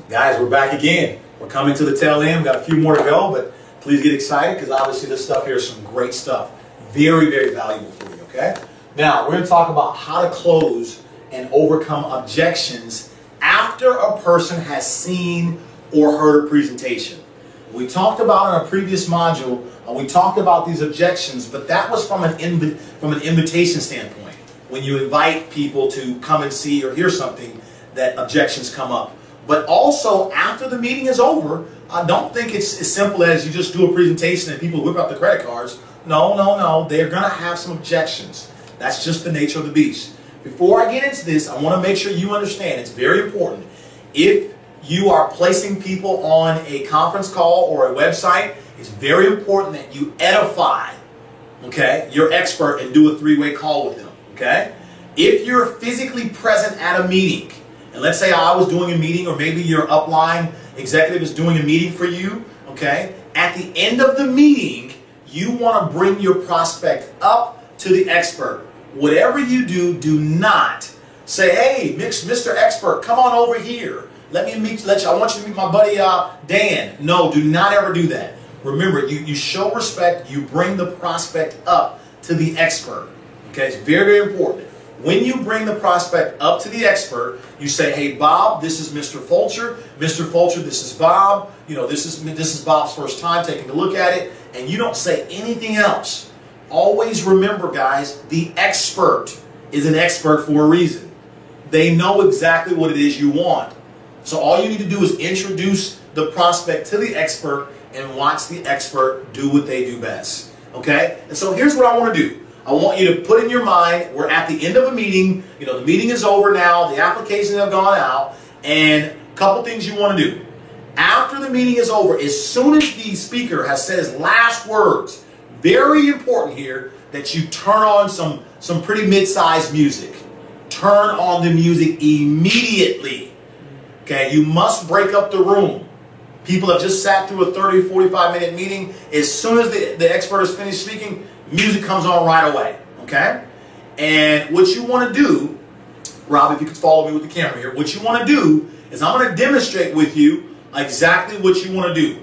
Guys, we're back again. We're coming to the tail end. We've got a few more to go, but please get excited because obviously this stuff here is some great stuff. Very, very valuable for you, okay? Now, we're going to talk about how to close and overcome objections after a person has seen or heard a presentation. We talked about in a previous module, we talked about these objections, but that was from an invitation standpoint. When you invite people to come and see or hear something, that objections come up. But also, after the meeting is over, I don't think it's as simple as you just do a presentation and people whip out the credit cards. No, no, no. They're going to have some objections. That's just the nature of the beast. Before I get into this, I want to make sure you understand, it's very important. If you are placing people on a conference call or a website, it's very important that you edify, okay, your expert and do a three-way call with them, okay? If you're physically present at a meeting, and let's say I was doing a meeting, or maybe your upline executive is doing a meeting for you, okay? At the end of the meeting, you want to bring your prospect up to the expert. Whatever you do, do not say, hey, Mr. Expert, come on over here. I want you to meet my buddy Dan. No, do not ever do that. Remember, you show respect, you bring the prospect up to the expert. Okay, it's very, very important. When you bring the prospect up to the expert, you say, hey, Bob, this is Mr. Fulcher. Mr. Fulcher, this is Bob. You know, this is Bob's first time taking a look at it. And you don't say anything else. Always remember, guys, the expert is an expert for a reason. They know exactly what it is you want. So all you need to do is introduce the prospect to the expert and watch the expert do what they do best. Okay? And so here's what I want to do. I want you to put in your mind, we're at the end of a meeting. You know, the meeting is over now. The applications have gone out. And a couple things you want to do. After the meeting is over, as soon as the speaker has said his last words, very important here that you turn on some pretty mid-sized music. Turn on the music immediately. Okay, you must break up the room. People have just sat through a 30 or 45-minute meeting. As soon as the expert has finished speaking, music comes on right away. Okay? And what you want to do, Rob, if you could follow me with the camera here, what you want to do is I'm going to demonstrate with you exactly what you want to do.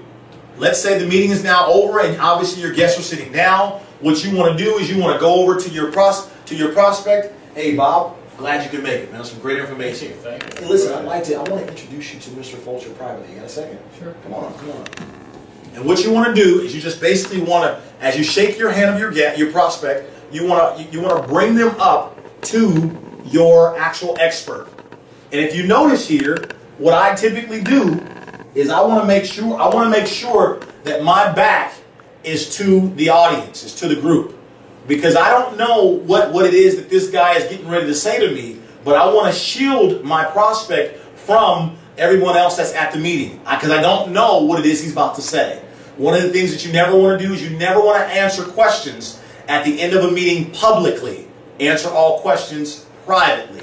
Let's say the meeting is now over and obviously your guests are sitting down. What you want to do is you want to go over to your prospect. Hey, Bob. Glad you could make it, man. That's some great information. Thank you. Hey, listen, I want to introduce you to Mr. Fulcher privately. You got a second? Sure. Come on. And what you want to do is you just basically want to, as you shake your hand of your prospect, you want to bring them up to your actual expert. And if you notice here, what I typically do is I want to make sure that my back is to the audience, is to the group. Because I don't know what it is that this guy is getting ready to say to me, but I want to shield my prospect from everyone else that's at the meeting. Because I don't know what it is he's about to say. One of the things that you never want to do is you never want to answer questions at the end of a meeting publicly. Answer all questions privately.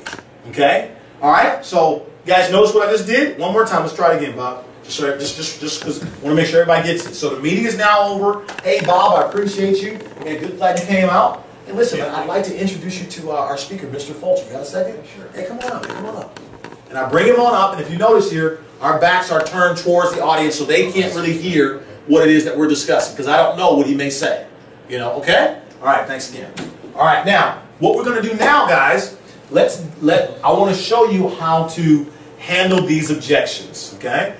Okay? Alright? So, guys, notice what I just did? One more time. Let's try it again, Bob. Just because I want to make sure everybody gets it. So the meeting is now over. Hey, Bob, I appreciate you. And glad you came out. And listen, I'd like to introduce you to our speaker, Mr. Fulcher. You got a second? Sure. Hey, come on up. Come on up. And I bring him on up. And if you notice here, our backs are turned towards the audience, so they can't really hear what it is that we're discussing because I don't know what he may say. You know? Okay? All right. Thanks again. All right. Now, what we're going to do now, guys, I want to show you how to handle these objections. Okay?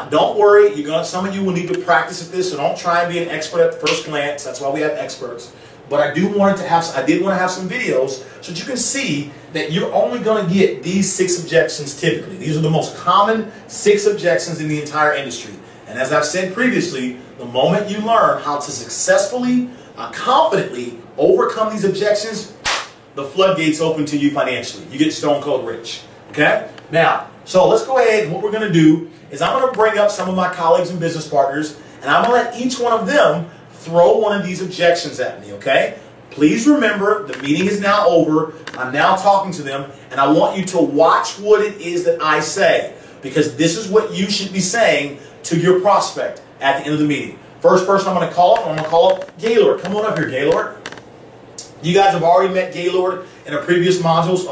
Don't worry, some of you will need to practice at this, so don't try and be an expert at the first glance. That's why we have experts. But I did want to have some videos so that you can see that you're only going to get these 6 objections typically. These are the most common 6 objections in the entire industry. And as I've said previously, the moment you learn how to successfully, confidently overcome these objections, the floodgates open to you financially. You get stone cold rich. Okay? Now, so let's go ahead and what we're going to do is I'm going to bring up some of my colleagues and business partners, and I'm going to let each one of them throw one of these objections at me, okay? Please remember, the meeting is now over. I'm now talking to them, and I want you to watch what it is that I say, because this is what you should be saying to your prospect at the end of the meeting. First person I'm going to call up, Gaylord. Come on up here, Gaylord. You guys have already met Gaylord in a previous modules,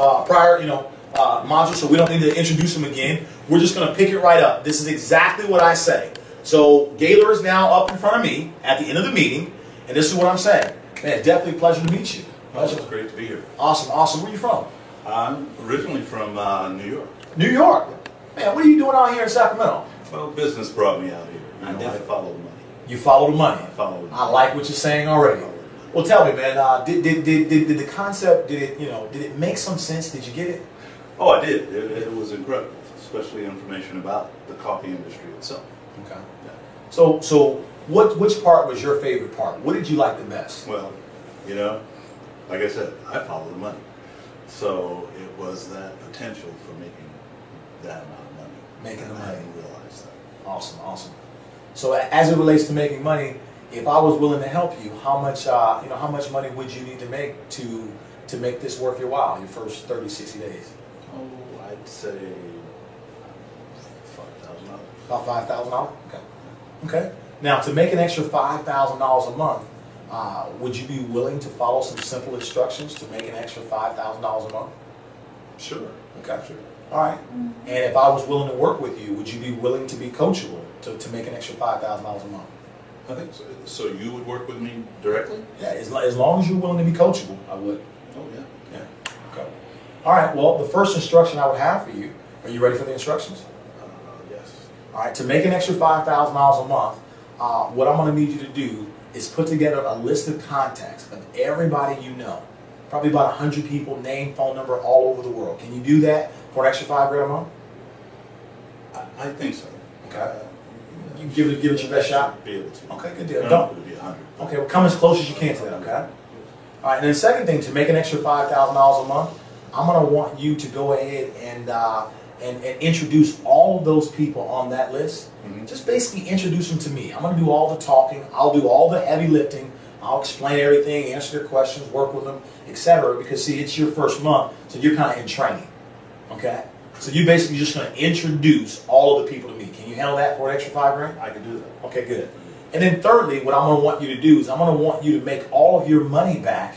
modules, so we don't need to introduce him again. We're just going to pick it right up. This is exactly what I say. So Gaylor is now up in front of me at the end of the meeting, and this is what I'm saying. Man, it's definitely a pleasure to meet you. Pleasure. It's great to be here. Awesome, awesome. Where are you from? I'm originally from New York. New York? Man, what are you doing out here in Sacramento? Well, business brought me out here. I follow the money. You follow the money. I follow the money. I like what you're saying already. Well, tell me, man. Did the concept? Did it make some sense? Did you get it? Oh, I did. It was incredible, especially information about the coffee industry itself. Okay. Yeah. So which part was your favorite part? What did you like the best? Well, like I said, I follow the money. So it was that potential for making that amount of money. Making the money. I didn't realize that. Awesome, awesome. So as it relates to making money, if I was willing to help you, how much money would you need to make to make this worth your while, your first 30, 60 days? Oh, I'd say $5,000. About $5,000? Okay. Okay. Now, to make an extra $5,000 a month, would you be willing to follow some simple instructions to make an extra $5,000 a month? Sure. Okay. Sure. All right. And if I was willing to work with you, would you be willing to be coachable to make an extra $5,000 a month? I think so. So you would work with me directly? Yeah, as long as you're willing to be coachable, I would. Oh, yeah. Yeah. Okay. All right. Well, the first instruction I would have for you, are you ready for the instructions? Yes. All right. To make an extra $5,000 a month, what I'm going to need you to do is put together a list of contacts of everybody you know. Probably about 100 people, name, phone number, all over the world. Can you do that for an extra $5 grand a month? I think so. Okay. You give it your best shot? Be able to. Okay, good deal. Don't. It would be 100. Okay, well, come as close as you can to that, okay? All right, and then the second thing, to make an extra $5,000 a month, I'm going to want you to go ahead and introduce all of those people on that list. Mm-hmm. Just basically introduce them to me. I'm going to do all the talking. I'll do all the heavy lifting. I'll explain everything, answer their questions, work with them, etc. Because, see, it's your first month, so you're kind of in training, okay? So you're basically just going to introduce all of the people to me. Can you handle that for an extra $5 grand? I can do that. Okay, good. And then thirdly, what I'm going to want you to do is I'm going to want you to make all of your money back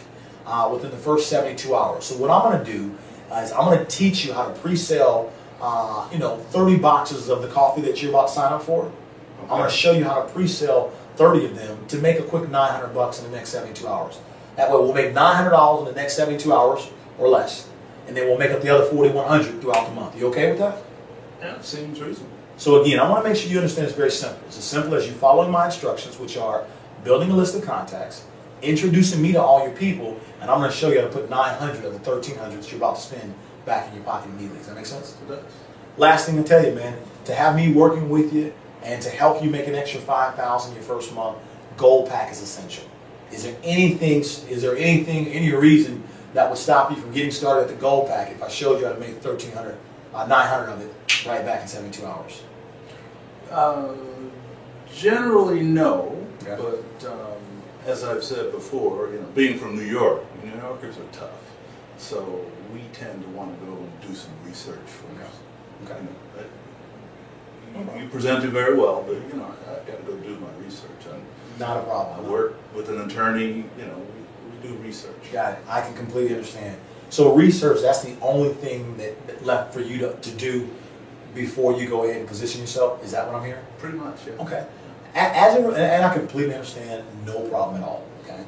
within the first 72 hours. So what I'm going to do is I'm going to teach you how to pre-sell 30 boxes of the coffee that you're about to sign up for. Okay. I'm going to show you how to pre-sell 30 of them to make a quick $900 in the next 72 hours. That way we'll make $900 in the next 72 hours or less. And then we'll make up the other $4,100 throughout the month. You okay with that? Yeah, seems reasonable. So again, I want to make sure you understand it's very simple. It's as simple as you following my instructions, which are building a list of contacts, introducing me to all your people, and I'm going to show you how to put 900 of the 1,300 that you're about to spend back in your pocket immediately. Does that make sense? It does. Last thing to tell you, man, to have me working with you and to help you make an extra $5,000 your first month, Gold Pack is essential. Is there any reason that would stop you from getting started at the Gold Pack if I showed you how to make 900 of it right back in 72 hours? Generally, no. Okay. But as I've said before, being from New York, New Yorkers are tough. So we tend to want to go and do some research first. Okay. You presented very well, but I've got to go do my research. Not a problem. I work with an attorney. We do research. Got it. I can completely understand. So research, that's the only thing that left for you to do before you go ahead and position yourself? Is that what I'm hearing? Pretty much, yeah. Okay. And I completely understand, no problem at all, okay?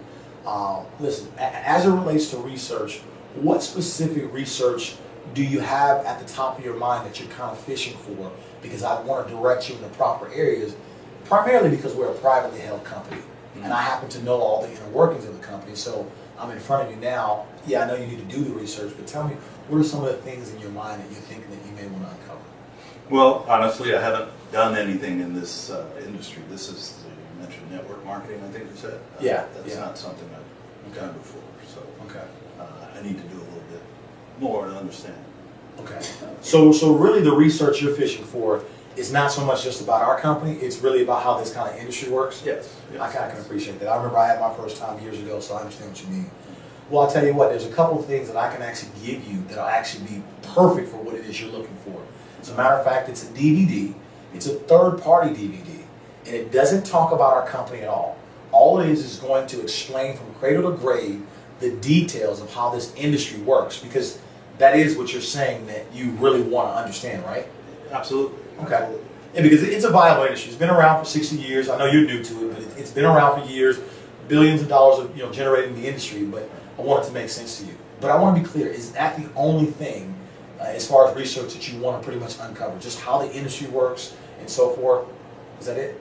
Listen, as it relates to research, what specific research do you have at the top of your mind that you're kind of fishing for? Because I want to direct you in the proper areas, primarily because we're a privately held company. And I happen to know all the inner workings of the company, so I'm in front of you now. Yeah, I know you need to do the research, but tell me, what are some of the things in your mind that you think that you may want to uncover? Well, honestly, I haven't done anything in this industry. This is, you mentioned network marketing, I think you said? That's not something I've done before, so I need to do a little bit more to understand. Okay. So really the research you're fishing for is not so much just about our company, it's really about how this kind of industry works? Yes. I kind of can appreciate that. I remember I had my first time years ago, so I understand what you mean. Well, I'll tell you what, there's a couple of things that I can actually give you that will actually be perfect for what it is you're looking for. As a matter of fact, it's a DVD. It's a third-party DVD, and it doesn't talk about our company at all. All it is going to explain from cradle to grave the details of how this industry works, because that is what you're saying that you really want to understand, right? Absolutely. Okay. Absolutely. Yeah, because it's a viable industry. It's been around for 60 years. I know you're new to it, but it's been around for years. Billions of dollars of generated in the industry. But I want it to make sense to you. But I want to be clear: is that the only thing, as far as research, that you want to pretty much uncover? Just how the industry works and so forth. Is that it?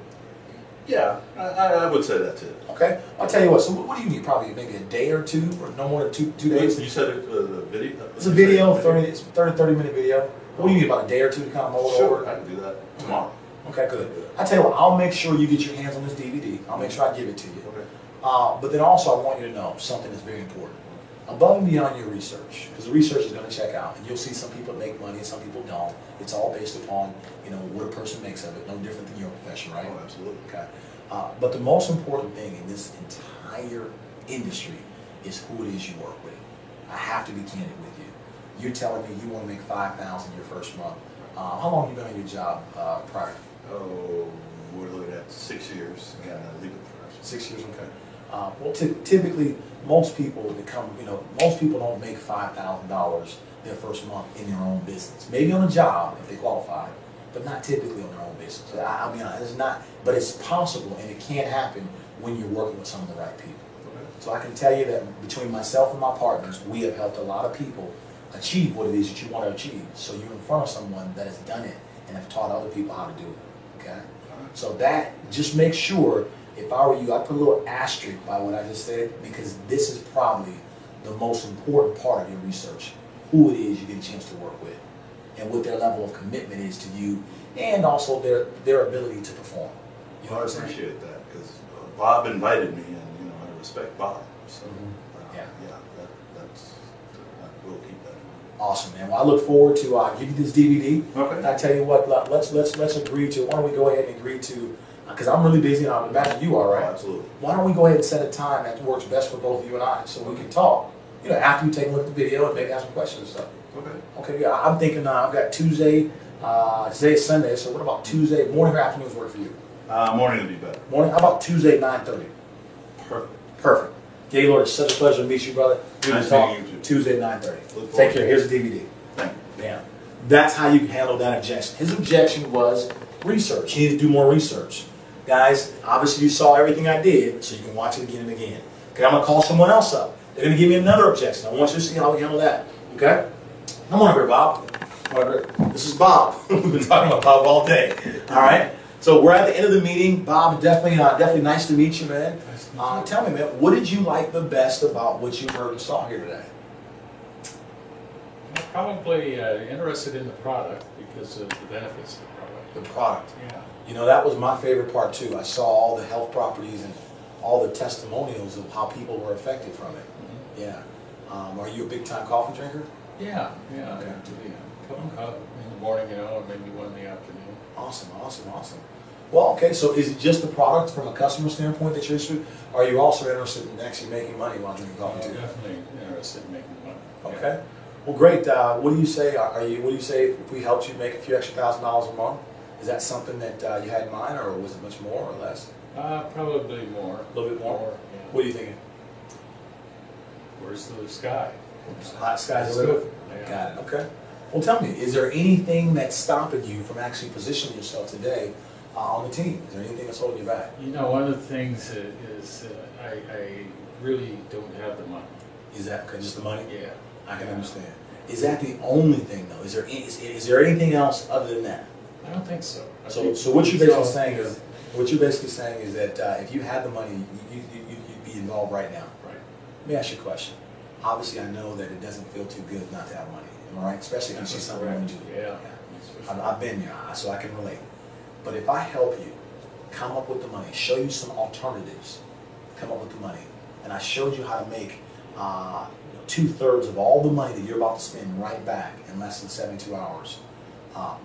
Yeah, I would say that's it. Okay. I'll tell you what. So what do you need? Probably maybe a day or two, or no more than two days. You said it was a video. It's a video, 30-minute video. What do you need? About a day or two to kind of mull it over? Sure, I can do that tomorrow. Okay, good. I tell you what, I'll make sure you get your hands on this DVD. I'll make sure I give it to you. Okay. But then also I want you to know something that's very important. Above and beyond your research, because the research is going to check out, and you'll see some people make money and some people don't. It's all based upon what a person makes of it. No different than your profession, right? Oh, absolutely. Okay. But the most important thing in this entire industry is who it is you work with. I have to be candid with you. You're telling me you want to make $5,000 your first month. How long have you been on your job prior? Oh, we're looking at 6 years. Yeah, legal profession. 6 years, okay. Well, typically, most people that come, most people don't make $5,000 their first month in their own business. Maybe on a job if they qualify, but not typically on their own business. I'll be honest, it's not, but it's possible, and it can happen when you're working with some of the right people. Okay. So I can tell you that between myself and my partners, we have helped a lot of people achieve what it is that you want to achieve. So you're in front of someone that has done it and have taught other people how to do it. Okay? So that, just make sure, if I were you, I'd put a little asterisk by what I just said, because this is probably the most important part of your research. Who it is you get a chance to work with, and what their level of commitment is to you, and also their ability to perform. You know I what I'm saying? appreciate that, because Bob invited me, and I respect Bob. So Yeah. We'll keep that in mind. Awesome, man. Well, I look forward to giving you this DVD. Okay. And I tell you what, let's agree to. Why don't we go ahead and agree to? Because I'm really busy, and I imagine you are, right? Oh, absolutely. Why don't we go ahead and set a time that works best for both you and I, so we can talk. After you take a look at the video and maybe ask some questions and stuff. Okay. Okay. Yeah. I'm thinking I've got Tuesday. Today is Sunday, so what about Tuesday morning or afternoons work for you? Morning would be better. Morning. How about Tuesday 9:30? Perfect. Perfect. Gaylord, it's such a pleasure to meet you, brother. Nice talk meeting you, too. Tuesday 9:30. Look forward Take care. to it. Here's the DVD. Thank you. Bam. That's how you can handle that objection. His objection was research. He needed to do more research. Guys, obviously you saw everything I did, so you can watch it again and again. Okay, I'm going to call someone else up. They're going to give me another objection. I want you to see how we handle that. Okay? Come on over here, Bob. Come on over here. This is Bob. We've been talking about Bob all day. All right? So we're at the end of the meeting. Bob, definitely nice to meet you, man. Nice to meet you. Tell me, man, what did you like the best about what you heard and saw here today? I'm probably interested in the product because of the benefits of the product. The product. Yeah. That was my favorite part too. I saw all the health properties and all the testimonials of how people were affected from it. Mm-hmm. Yeah. Are you a big time coffee drinker? Yeah. Okay. A cup of coffee in the morning, and maybe one in the afternoon. Awesome. Well, okay, so is it just the product from a customer standpoint that you're interested in? Or are you also interested in actually making money while drinking coffee too? Definitely interested in making money. Okay. Well, great. What do you say? What do you say if we helped you make a few extra $1,000s a month? Is that something that you had in mind, or was it much more or less? Probably more. A little bit more? Yeah. What are you thinking? Where's the sky? Hot sky's the limit. Yeah. Got it. Okay. Well, tell me, is there anything that's stopping you from actually positioning yourself today on the team? Is there anything that's holding you back? One of the things is I really don't have the money. Is that just the money? Yeah. I can understand. Is that the only thing though? Is there anything else other than that? I don't think so. So what you're basically saying is that if you had the money, you'd be involved right now. Right. Let me ask you a question. Obviously, I know that it doesn't feel too good not to have money. Am I right? Especially if you see something you want to do. Yeah. I've been there, so I can relate. But if I help you come up with the money, show you some alternatives, come up with the money, and I showed you how to make 2/3 of all the money that you're about to spend right back in less than 72 hours,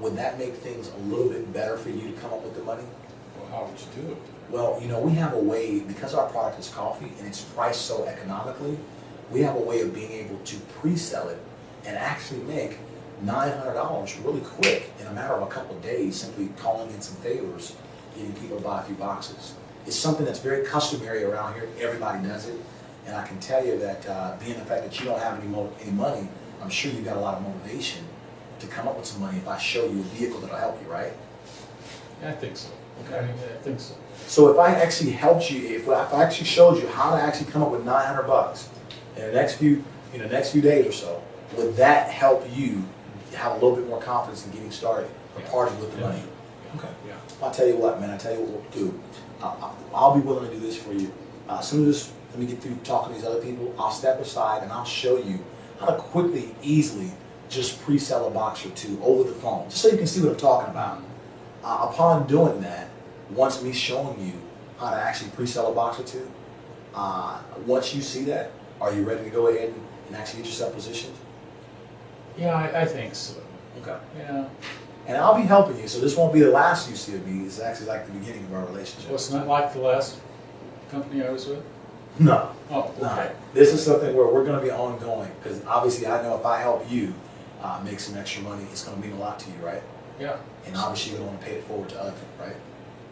would that make things a little bit better for you to come up with the money? Well, how would you do it? Well, we have a way, because our product is coffee and it's priced so economically, we have a way of being able to pre-sell it and actually make $900 really quick in a matter of a couple of days, simply calling in some favors, getting people to buy a few boxes. It's something that's very customary around here. Everybody does it. And I can tell you that being the fact that you don't have any money, I'm sure you've got a lot of motivation to come up with some money if I show you a vehicle that'll help you, right? I think so. Okay. I think so. So if I actually helped you, if I actually showed you how to actually come up with $900 in the next few days or so, would that help you have a little bit more confidence in getting started or parting with the money? Okay. Yeah. I'll tell you what, man. I tell you what we'll do. I'll be willing to do this for you. As soon as let me get through talking to these other people, I'll step aside and I'll show you how to quickly, easily just pre-sell a box or two over the phone, just so you can see what I'm talking about. Upon doing that, once me showing you how to actually pre-sell a box or two, once you see that, are you ready to go ahead and actually get yourself positioned? Yeah, I think so. Okay. Yeah. And I'll be helping you, so this won't be the last you see of me. It's actually like the beginning of our relationship. Well, it's not like the last company I was with? No. Oh, okay. No. This is something where we're going to be ongoing, because obviously I know if I help you make some extra money, it's going to mean a lot to you, right? Yeah. And obviously you're going to want to pay it forward to other people, right?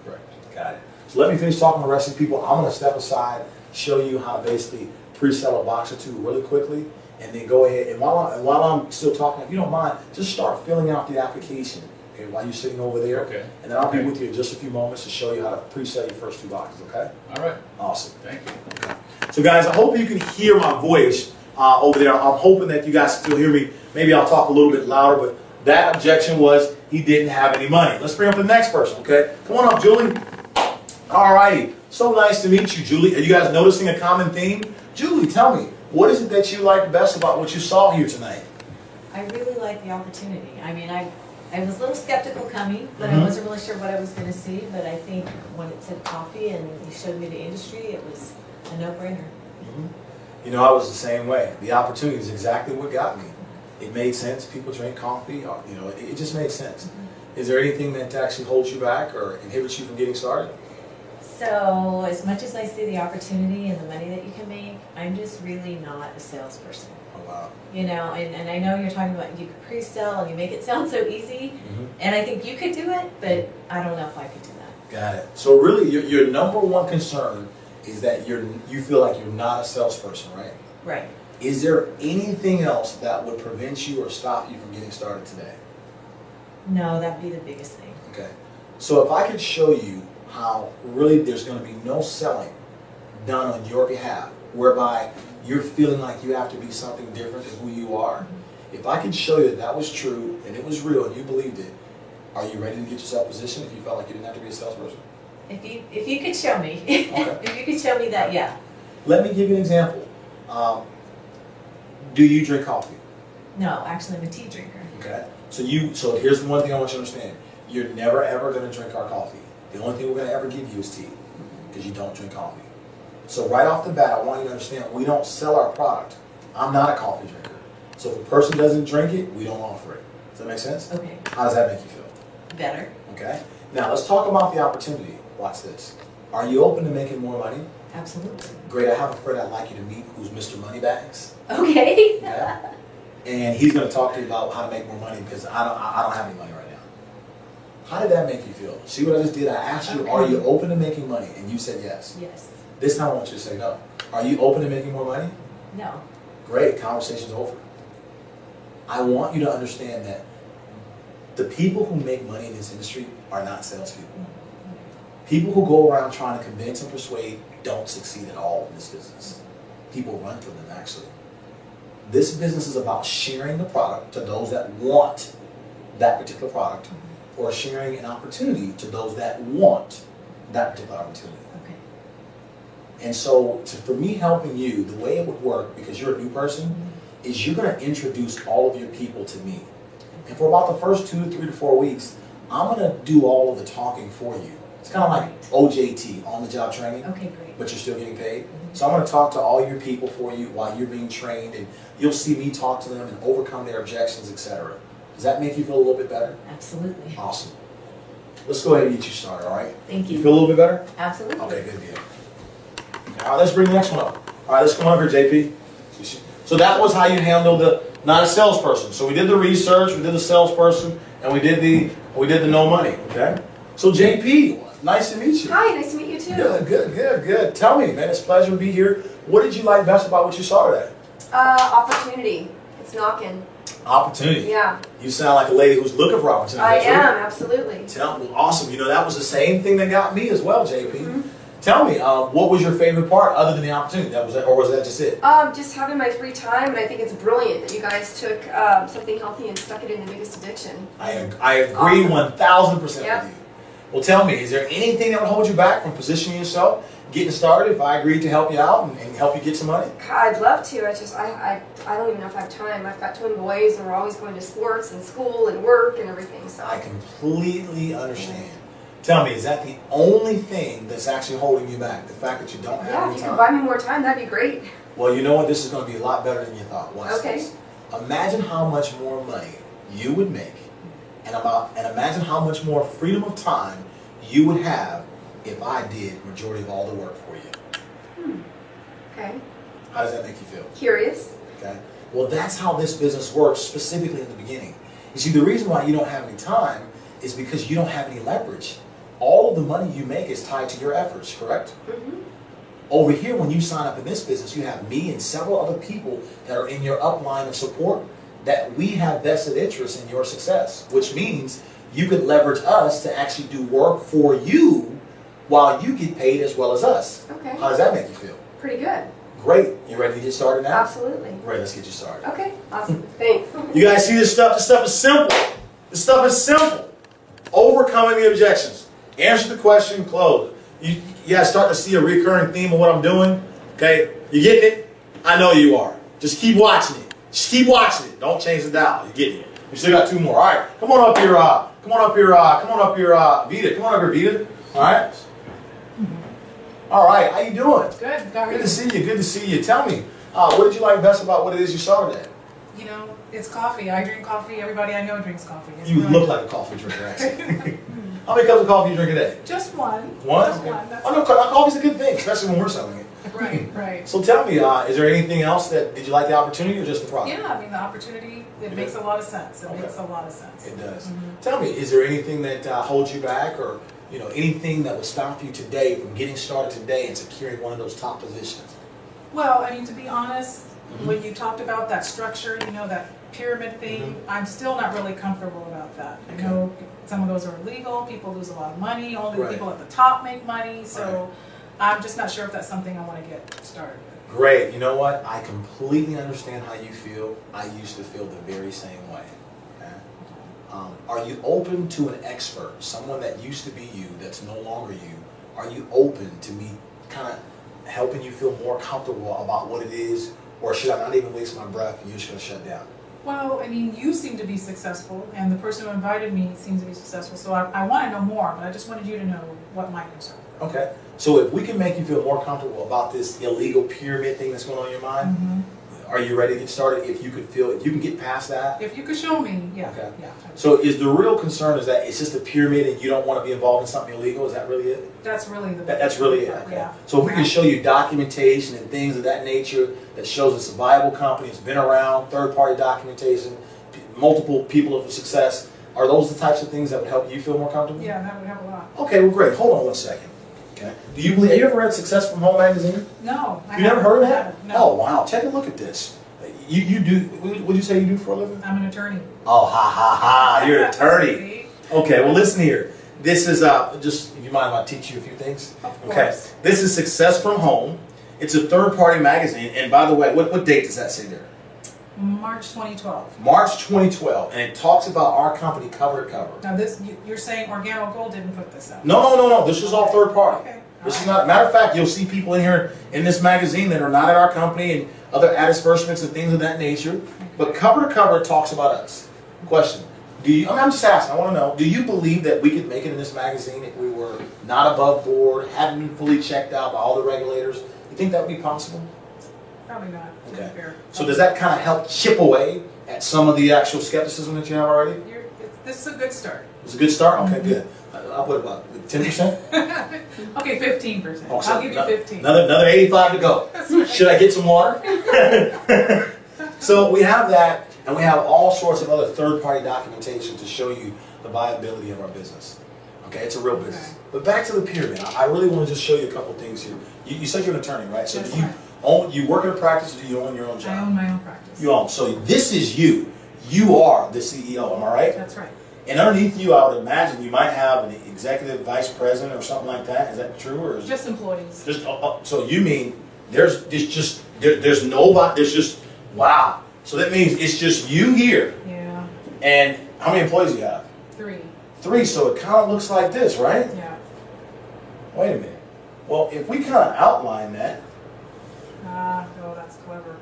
Correct. Got it. So let me finish talking to the rest of these people. I'm going to step aside, show you how to basically pre-sell a box or two really quickly, and then go ahead. And while I'm still talking, if you don't mind, just start filling out the application, okay, while you're sitting over there. Okay. And then I'll be with you in just a few moments to show you how to pre-sell your first two boxes, okay? All right. Awesome. Thank you. Okay. So guys, I hope you can hear my voice over there. I'm hoping that you guys still hear me. Maybe I'll talk a little bit louder, but that objection was he didn't have any money. Let's bring up the next person, okay? Come on up, Julie. All righty. So nice to meet you, Julie. Are you guys noticing a common theme? Julie, tell me, what is it that you like best about what you saw here tonight? I really like the opportunity. I mean, I was a little skeptical coming, but I wasn't really sure what I was going to see. But I think when it said coffee and you showed me the industry, it was a no-brainer. You know, I was the same way. The opportunity is exactly what got me. It made sense. People drink coffee. Or, you know, it just made sense. Is there anything that actually holds you back or inhibits you from getting started? So as much as I see the opportunity and the money that you can make, I'm just really not a salesperson. Oh, wow. You know, and I know you're talking about you could pre-sell and you make it sound so easy, and I think you could do it, but I don't know if I could do that. Got it. So really, your number one concern is that you feel like you're not a salesperson, right? Right. Is there anything else that would prevent you or stop you from getting started today? No, that'd be the biggest thing. Okay. So if I could show you how really there's going to be no selling done on your behalf, whereby you're feeling like you have to be something different than who you are, if I could show you that that was true and it was real and you believed it, are you ready to get yourself positioned if you felt like you didn't have to be a salesperson? If you could show me, Okay. if you could show me that, yeah. Let me give you an example. Do you drink coffee? No, actually, I'm a tea drinker. Okay. So here's the one thing I want you to understand. You're never ever going to drink our coffee. The only thing we're going to ever give you is tea, because you don't drink coffee. So right off the bat, I want you to understand, we don't sell our product. I'm not a coffee drinker. So if a person doesn't drink it, we don't offer it. Does that make sense? Okay. How does that make you feel? Better. Okay. Now let's talk about the opportunity. Watch this. Are you open to making more money? Absolutely. Great. I have a friend I'd like you to meet who's Mr. Moneybags. Okay. Yeah. And he's going to talk to you about how to make more money, because I don't have any money right now. How did that make you feel? See what I just did? I asked you, are you open to making money? And you said yes. Yes. This time I want you to say no. Are you open to making more money? No. Great. Conversation's over. I want you to understand that the people who make money in this industry are not salespeople. People who go around trying to convince and persuade don't succeed at all in this business. People run from them, actually. This business is about sharing the product to those that want that particular product, or sharing an opportunity to those that want that particular opportunity. Okay. And so, for me helping you, the way it would work, because you're a new person, is you're going to introduce all of your people to me. And for about the first 2 to 3 to 4 weeks, I'm going to do all of the talking for you. It's kind of like OJT, on-the-job training. Okay, great. But you're still getting paid. So I'm going to talk to all your people for you while you're being trained, and you'll see me talk to them and overcome their objections, etc. Does that make you feel a little bit better? Absolutely. Awesome. Let's go ahead and get you started, all right? Thank you. You feel a little bit better? Absolutely. Okay, good deal. Okay, all right, let's bring the next one up. All right, let's come over here, JP. So that was how you handled the not a salesperson. So we did the research, we did the salesperson, and we did the no money. Okay. So JP, nice to meet you. Hi, nice to meet you too. Good. Tell me, man, it's a pleasure to be here. What did you like best about what you saw today? Opportunity. It's knocking. Opportunity. Yeah. You sound like a lady who's looking for opportunity. I am, absolutely. Tell me, awesome. You know, that was the same thing that got me as well, JP. Mm-hmm. Tell me, what was your favorite part other than the opportunity? Or was that just it? Just having my free time, and I think it's brilliant that you guys took something healthy and stuck it in the biggest addiction. I agree awesome. 1000% with Yep. you. Well, tell me, is there anything that would hold you back from positioning yourself, getting started, if I agreed to help you out and help you get some money? I'd love to. I don't even know if I have time. I've got twin boys, and we're always going to sports and school and work and everything. So I completely understand. Tell me, is that the only thing that's actually holding you back? The fact that you don't have yeah, any if you time? could buy me more time, that'd be great. Well, you know what? This is going to be a lot better than you thought. Watch Okay. this. Imagine how much more money you would make, and imagine how much more freedom of time you would have if I did majority of all the work for you. Okay. How does that make you feel? Curious. Okay. Well, that's how this business works, specifically in the beginning. You see, the reason why you don't have any time is because you don't have any leverage. All of the money you make is tied to your efforts, correct? Mm-hmm. Over here, when you sign up in this business, you have me and several other people that are in your upline of support that we have vested interest in your success, which means you could leverage us to actually do work for you while you get paid as well as us. Okay. How does that make you feel? Pretty good. Great. You ready to get started now? Absolutely. Great, let's get you started. Okay. Awesome. Thanks. You guys see this stuff? This stuff is simple. This stuff is simple. Overcoming the objections. Answer the question, close. You guys start to see a recurring theme of what I'm doing? Okay? You getting it? I know you are. Just keep watching it. Just keep watching it. Don't change the dial. You getting it? We still got two more. All right. Come on up here. Come on up here. Come on up here, Vita. Come on up here, Vita. All right. All right. How you doing? Good. Good to see you. Good to see you. Tell me, what did you like best about what it is you started at? You know, it's coffee. I drink coffee. Everybody I know drinks coffee. It's You really look like a coffee drinker, actually. How many cups of coffee you drink a day? just one. One? Just Okay. one. That's Oh, no, coffee's a good thing, especially when we're selling it. right. Right. So tell me, is there anything else did you like the opportunity or just the product? Yeah, I mean the opportunity. It makes a lot of sense. It makes a lot of sense. It does. Mhm. Tell me, is there anything that holds you back, or anything that would stop you today from getting started today and securing one of those top positions? Well, I mean to be honest, Mhm. when you talked about that structure, that pyramid thing, I'm still not really comfortable about that. I know some of those are illegal. People lose a lot of money. Only the Right. people at the top make money. So Right. I'm just not sure if that's something I want to get started with. Great. You know what? I completely understand how you feel. I used to feel the very same way. Okay? Are you open to an expert, someone that used to be you, that's no longer you? Are you open to me kind of helping you feel more comfortable about what it is? Or should I not even waste my breath and you're just going to shut down? Well, I mean, you seem to be successful, and the person who invited me seems to be successful, so I want to know more, but I just wanted you to know what my concern was. Okay. So if we can make you feel more comfortable about this illegal pyramid thing that's going on in your mind, are you ready to get started? If you can get past that? If you could show me, yeah. Okay. Yeah. So is the real concern is that it's just a pyramid and you don't want to be involved in something illegal? Is that really it? That's really the That's really it, okay. Yeah. So if we can show you documentation and things of that nature that shows it's a viable company, it's been around, third-party documentation, multiple people of success, are those the types of things that would help you feel more comfortable? Yeah, that would help a lot. Okay, well great. Hold on one second. Okay. Have you ever read Success from Home magazine? No. You never heard of that? haven't, No. Oh wow, take a look at this. You do, what did you say you do for a living? I'm an attorney. Oh, ha ha ha, you're an attorney. See? Okay, well listen here. This is, just, if you mind if I teach you a few things? Of Okay, course. this is Success from Home. It's a third-party magazine, and by the way, what date does that say there? March 2012. March 2012, and it talks about our company cover to cover. Now you're saying Organo Gold didn't put this out? No, this is all third party. Okay. This is not, matter of fact, you'll see people in here in this magazine that are not at our company and other advertisements and things of that nature. But cover to cover, it talks about us. Question. I'm just asking, I want to know, do you believe that we could make it in this magazine if we were not above board, hadn't been fully checked out by all the regulators? You think that would be possible? Probably not. To be Okay. fair. So does that kind of help chip away at some of the actual skepticism that you have already? This is a good start. It's a good start? Okay, good. What about 10%? Okay, 15%. Oh, so I'll give you 15. Another 85 to go. That's right. Should I get some water? So we have that, and we have all sorts of other third-party documentation to show you the viability of our business. Okay, it's a real business. Okay. But back to the pyramid. I really want to just show you a couple things here. You said you're an attorney, right? So That's do you right. you work in a practice, or do you own your own job? I own my own practice. You own. So this is you. you are the CEO, am I right? That's right. And underneath you, I would imagine you might have an executive vice president or something like that. Is that true, or is Just employees. just so you mean there's nobody, there's just wow. So that means it's just you here. Yeah. And how many employees do you have? 3. 3. So it kind of looks like this, right? Yeah. Wait a minute. Well, if we kind of outline that, Oh, that's clever.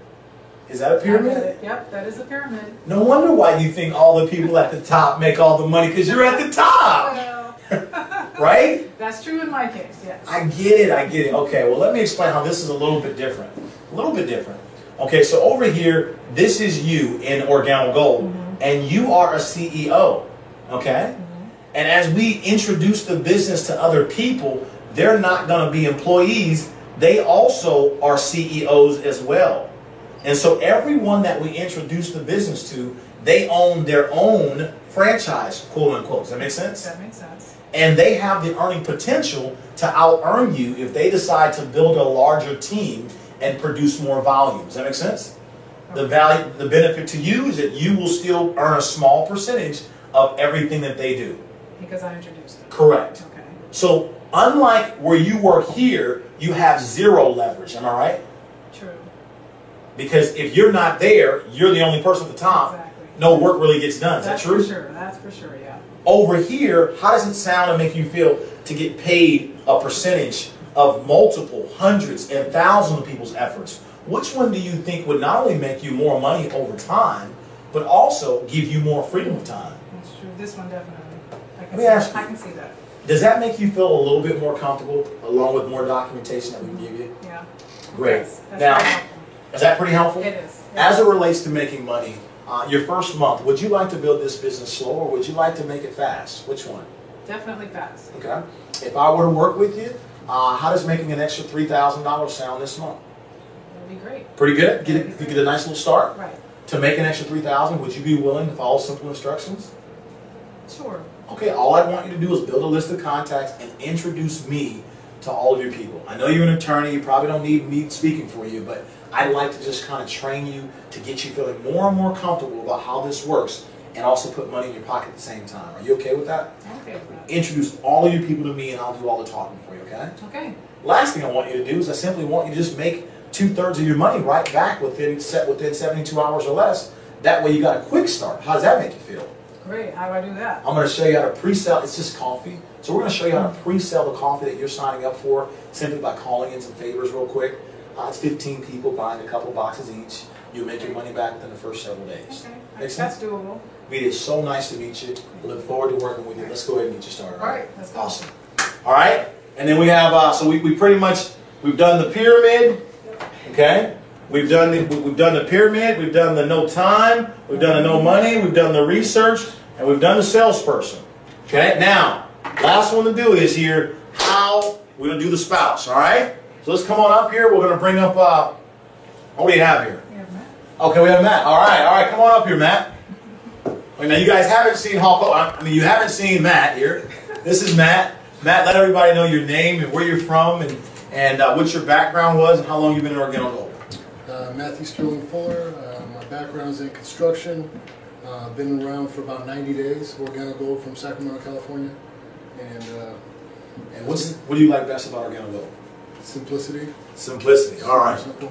is that a pyramid? I get it. Yep, that is a pyramid. No wonder why you think all the people at the top make all the money, because you're at the top, Well, right? that's true in my case, yes. I get it, I get it. Okay, well, let me explain how this is a little bit different. A little bit different. Okay, so over here, this is you in Organo Gold, and you are a CEO, okay? And as we introduce the business to other people, they're not going to be employees. They also are CEOs as well. And so everyone that we introduce the business to, they own their own franchise, quote unquote. Does that make sense? That makes sense. And they have the earning potential to out-earn you if they decide to build a larger team and produce more volume. Does that make sense? The value, the benefit to you is that you will still earn a small percentage of everything that they do. Because I introduced them. Correct. Okay. So unlike where you work here, you have zero leverage. Am I right? True. Because if you're not there, you're the only person at the top. Exactly. No work really gets done. Is that That's true? for sure. That's for sure, yeah. Over here, how does it sound and make you feel to get paid a percentage of multiple hundreds and thousands of people's efforts? Which one do you think would not only make you more money over time, but also give you more freedom of time? That's true. This one definitely. Let me ask you. I can see that. Does that make you feel a little bit more comfortable, along with more documentation that we can give you? Yeah. Great. That's very Now, helpful. is that pretty helpful? It is. As it relates to making money, your first month, would you like to build this business slow, or would you like to make it fast? Which one? Definitely fast. Okay. If I were to work with you, how does making an extra $3,000 sound this month? That'd be great. Pretty good? Get a nice little start? Right. To make an extra $3,000, would you be willing to follow simple instructions? Sure. Okay, all I want you to do is build a list of contacts and introduce me to all of your people. I know you're an attorney, you probably don't need me speaking for you, but I'd like to just kind of train you to get you feeling more and more comfortable about how this works, and also put money in your pocket at the same time. Are you okay with that? I'm okay with that. Introduce all of your people to me, and I'll do all the talking for you, okay? Okay. Last thing I want you to do is I simply want you to just make 2/3 of your money right back within 72 hours or less. That way you got a quick start. How does that make you feel? Great. How do I do that? I'm going to show you how to pre-sell. It's just coffee. So we're going to show you how to pre-sell the coffee that you're signing up for simply by calling in some favors real quick. It's 15 people buying a couple of boxes each. You'll make your money back within the first several days. Okay. Make sense? That's doable. Vita, it's so nice to meet you. I look forward to working with you. Let's go ahead and get you started. All right. Let's go. Awesome. All right. And then we have, so we pretty much, we've done the pyramid. Okay. We've done the pyramid. We've done the no time. We've done the no money. We've done the research. And we've done the salesperson. Okay. Now, last one to do is here, how we're going to do the spouse. All right. So let's come on up here. We're going to bring up, what do you have here? We have Matt. Okay, we have Matt. All right, come on up here, Matt. Wait, now you guys haven't seen Hulk Hogan. I mean, you haven't seen Matt here. This is Matt. Matt, let everybody know your name and where you're from, and what your background was, and how long you've been in Organo Gold. Matthew Sterling Fuller. My background is in construction. I've been around for about 90 days. Organo Gold from Sacramento, California, And what do you like best about Organo Gold? simplicity. Simplicity. All right. Simple.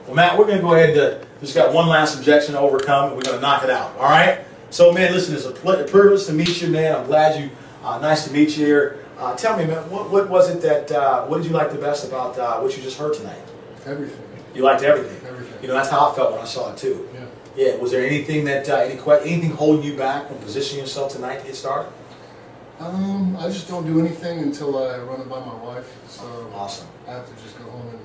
Well, Matt, we're going to go ahead and just got one last objection to overcome, and we're going to knock it out. All right? So, man, listen, it's a privilege to meet you, man. I'm glad you, nice to meet you here. Tell me, man, what was it that, what did you like the best about what you just heard tonight? Everything. You liked everything? Everything. You know, that's how I felt when I saw it, too. Yeah. Yeah. Was there anything that, anything holding you back from positioning yourself tonight to get started? I just don't do anything until I run it by my wife. So Awesome. I have to just go home and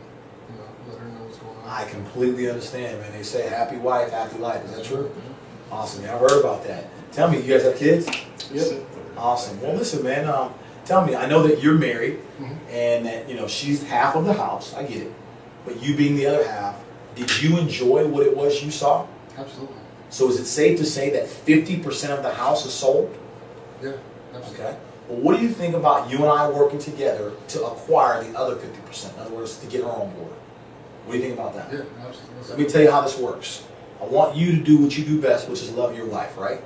let her know what's going on. I completely understand, man. They say happy wife, happy life. Is that true? Mm-hmm. Awesome. Yeah, I've heard about that. Tell me, you guys have kids? Yep. Awesome. Well, listen, man. Tell me, I know that you're married, Mm-hmm. and that she's half of the house. I get it. But you being the other half, did you enjoy what it was you saw? Absolutely. So is it safe to say that 50% of the house is sold? Yeah. Absolutely. Okay. Well, what do you think about you and I working together to acquire the other 50%? In other words, to get her on board. What do you think about that? Yeah. Absolutely. Let me tell you how this works. I want you to do what you do best, which is love your wife, right?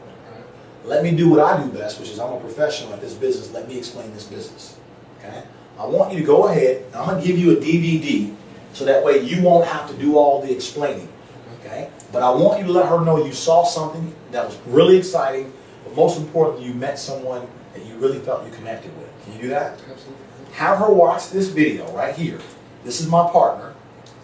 Let me do what I do best, which is I'm a professional at this business. Let me explain this business. Okay? I want you to go ahead. I'm going to give you a DVD so that way you won't have to do all the explaining. Okay? But I want you to let her know you saw something that was really exciting, but most importantly, you met someone that you really felt you connected with. Can you do that? Absolutely. Have her watch this video right here. This is my partner.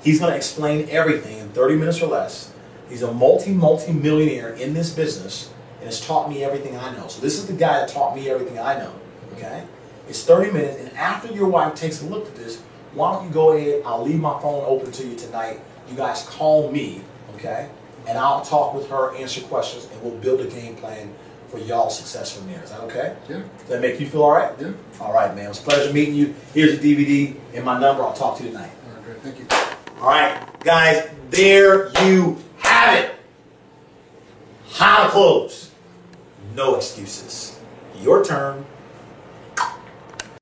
He's going to explain everything in 30 minutes or less. He's a multi-millionaire in this business and has taught me everything I know. So this is the guy that taught me everything I know. Okay? It's 30 minutes, and after your wife takes a look at this, why don't you go ahead, I'll leave my phone open to you tonight. You guys call me, okay? And I'll talk with her, answer questions, and we'll build a game plan for y'all's success from there. Is that okay? Yeah. Does that make you feel all right? Yeah. All right, man. It was a pleasure meeting you. Here's the DVD and my number. I'll talk to you tonight. All right, great. Thank you. All right, guys, there you have it. How to close. No excuses. Your turn.